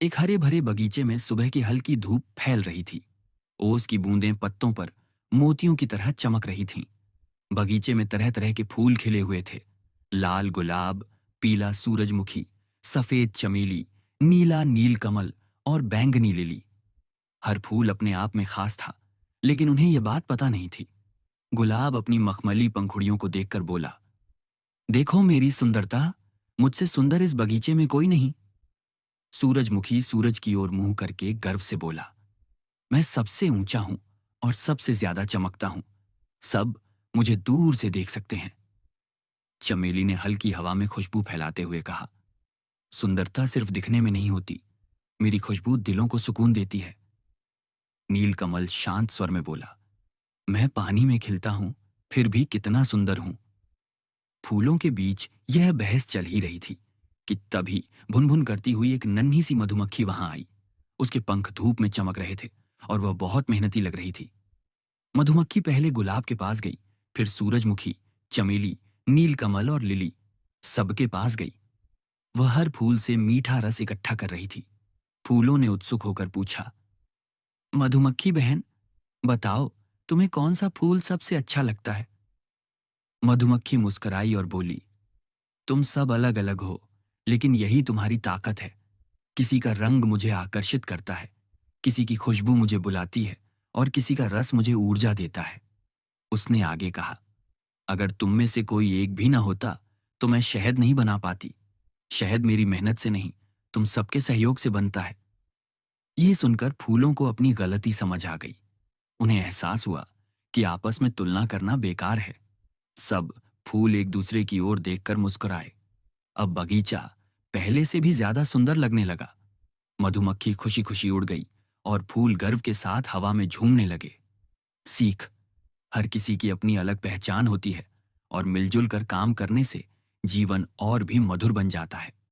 एक हरे भरे बगीचे में सुबह की हल्की धूप फैल रही थी। ओस की बूंदें पत्तों पर मोतियों की तरह चमक रही थीं। बगीचे में तरह तरह के फूल खिले हुए थे। लाल गुलाब, पीला सूरजमुखी, सफेद चमेली, नीला नीलकमल और बैंगनी लिली। हर फूल अपने आप में खास था, लेकिन उन्हें यह बात पता नहीं थी। गुलाब अपनी मखमली पंखुड़ियों को देखकर बोला, देखो मेरी सुंदरता, मुझसे सुंदर इस बगीचे में कोई नहीं। सूरजमुखी सूरज की ओर मुंह करके गर्व से बोला, मैं सबसे ऊंचा हूं और सबसे ज्यादा चमकता हूं। सब मुझे दूर से देख सकते हैं। चमेली ने हल्की हवा में खुशबू फैलाते हुए कहा, सुंदरता सिर्फ दिखने में नहीं होती, मेरी खुशबू दिलों को सुकून देती है। नीलकमल शांत स्वर में बोला, मैं पानी में खिलता हूं, फिर भी कितना सुंदर हूं। फूलों के बीच यह बहस चल ही रही थी कि तभी भुन-भुन करती हुई एक नन्ही सी मधुमक्खी वहां आई। उसके पंख धूप में चमक रहे थे और वह बहुत मेहनती लग रही थी। मधुमक्खी पहले गुलाब के पास गई, फिर सूरजमुखी, चमेली, नीलकमल और लिली, सबके पास गई। वह हर फूल से मीठा रस इकट्ठा कर रही थी। फूलों ने उत्सुक होकर पूछा, मधुमक्खी बहन, बताओ, तुम्हें कौन सा फूल सबसे अच्छा लगता है? मधुमक्खी मुस्कुराई और बोली, तुम सब अलग अलग हो, लेकिन यही तुम्हारी ताकत है। किसी का रंग मुझे आकर्षित करता है, किसी की खुशबू मुझे बुलाती है और किसी का रस मुझे ऊर्जा देता है। उसने आगे कहा, अगर तुम में से कोई एक भी ना होता तो मैं शहद नहीं बना पाती। शहद मेरी मेहनत से नहीं, तुम सबके सहयोग से बनता है। ये सुनकर फूलों को अपनी गलती समझ आ गई। उन्हें एहसास हुआ कि आपस में तुलना करना बेकार है। सब फूल एक दूसरे की ओर देखकर मुस्कुराए। अब बगीचा पहले से भी ज्यादा सुंदर लगने लगा। मधुमक्खी खुशी खुशी उड़ गई और फूल गर्व के साथ हवा में झूमने लगे। सीख, हर किसी की अपनी अलग पहचान होती है और मिलजुल कर काम करने से जीवन और भी मधुर बन जाता है।